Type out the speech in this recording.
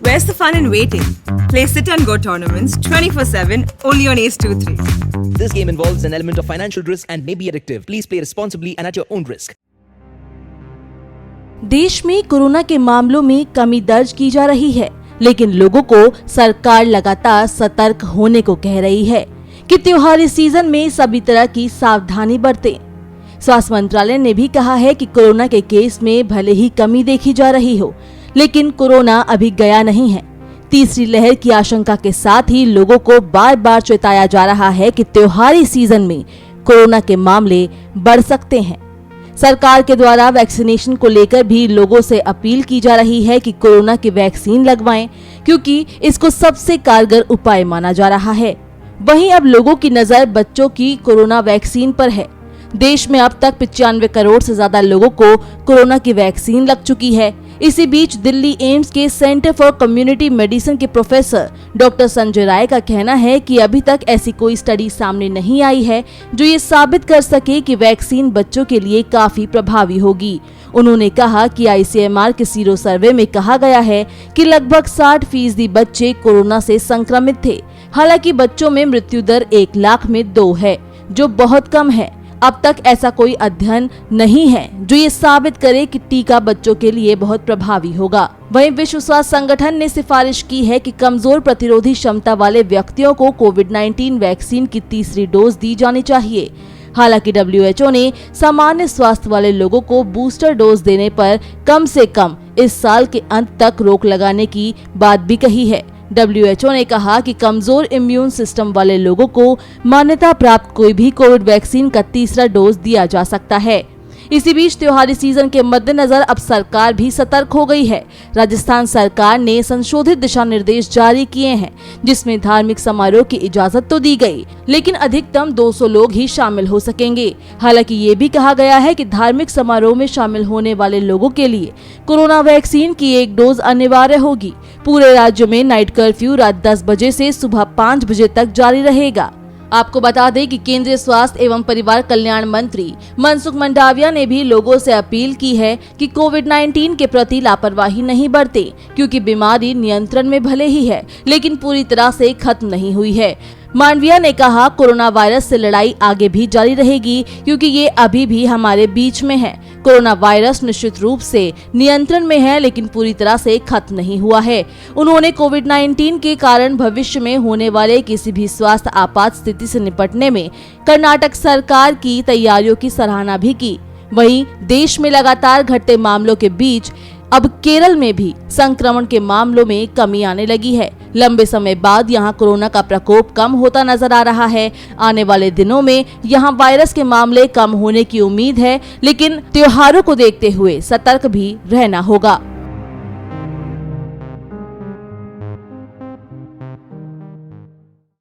Where's the fun in waiting? Play sit and go tournaments 24/7 only on Ace 2-3. This game involves an element of financial risk and may be addictive. Please play responsibly and at your own risk. देश में corona के मामलों में कमी दर्ज की जा रही है, लेकिन लोगों को सरकार लगातार सतर्क होने को कह रही है कि त्योहारी सीजन में सभी तरह की सावधानी बरतें। स्वास्थ्य मंत्रालय ने भी कहा है कि कोरोना के केस में भले ही कमी देखी जा रही हो, लेकिन कोरोना अभी गया नहीं है। तीसरी लहर की आशंका के साथ ही लोगों को बार बार चेताया जा रहा है कि त्योहारी सीजन में कोरोना के मामले बढ़ सकते हैं। सरकार के द्वारा वैक्सीनेशन को लेकर भी लोगों से अपील की जा रही है कि कोरोना की वैक्सीन लगवाएं, क्योंकि इसको सबसे कारगर उपाय माना जा रहा है। वहीं अब लोगों की नजर बच्चों की कोरोना वैक्सीन पर है। देश में अब तक 95 करोड़ से ज्यादा लोगों को कोरोना की वैक्सीन लग चुकी है। इसी बीच दिल्ली एम्स के सेंटर फॉर कम्युनिटी मेडिसिन के प्रोफेसर डॉक्टर संजय राय का कहना है कि अभी तक ऐसी कोई स्टडी सामने नहीं आई है जो ये साबित कर सके कि वैक्सीन बच्चों के लिए काफी प्रभावी होगी। उन्होंने कहा कि ICMR के सीरो सर्वे में कहा गया है कि लगभग 60% बच्चे कोरोना से संक्रमित थे। हालांकि बच्चों में मृत्यु दर 1 लाख में 2 है, जो बहुत कम है। अब तक ऐसा कोई अध्ययन नहीं है जो ये साबित करे कि टीका बच्चों के लिए बहुत प्रभावी होगा। वहीं विश्व स्वास्थ्य संगठन ने सिफारिश की है कि कमजोर प्रतिरोधी क्षमता वाले व्यक्तियों को कोविड-19 वैक्सीन की तीसरी डोज दी जानी चाहिए। हालांकि WHO ने सामान्य स्वास्थ्य वाले लोगों को बूस्टर डोज देने पर कम से कम इस साल के अंत तक रोक लगाने की बात भी कही है। WHO ने कहा कि कमजोर इम्यून सिस्टम वाले लोगों को मान्यता प्राप्त कोई भी कोविड वैक्सीन का तीसरा डोज दिया जा सकता है। इसी बीच त्योहारी सीजन के मद्देनजर अब सरकार भी सतर्क हो गई है। राजस्थान सरकार ने संशोधित दिशा निर्देश जारी किए हैं, जिसमें धार्मिक समारोह की इजाजत तो दी गई, लेकिन अधिकतम 200 लोग ही शामिल हो सकेंगे। हालांकि ये भी कहा गया है कि धार्मिक समारोह में शामिल होने वाले लोगों के लिए कोरोना वैक्सीन की 1 डोज अनिवार्य होगी। पूरे राज्य में नाइट कर्फ्यू रात 10 बजे से सुबह 5 बजे तक जारी रहेगा। आपको बता दें कि केंद्रीय स्वास्थ्य एवं परिवार कल्याण मंत्री मनसुख मंडाविया ने भी लोगों से अपील की है कि कोविड-19 के प्रति लापरवाही नहीं बरतें, क्योंकि बीमारी नियंत्रण में भले ही है, लेकिन पूरी तरह से खत्म नहीं हुई है। मांडविया ने कहा, कोरोना वायरस से लड़ाई आगे भी जारी रहेगी, क्योंकि ये अभी भी हमारे बीच में है। कोरोना वायरस निश्चित रूप से नियंत्रण में है, लेकिन पूरी तरह से खत्म नहीं हुआ है। उन्होंने कोविड-19 के कारण भविष्य में होने वाले किसी भी स्वास्थ्य आपात स्थिति से निपटने में कर्नाटक सरकार की तैयारियों की सराहना भी की। वहीं देश में लगातार घटते मामलों के बीच अब केरल में भी संक्रमण के मामलों में कमी आने लगी है। लंबे समय बाद यहां कोरोना का प्रकोप कम होता नजर आ रहा है। आने वाले दिनों में यहां वायरस के मामले कम होने की उम्मीद है, लेकिन त्योहारों को देखते हुए सतर्क भी रहना होगा।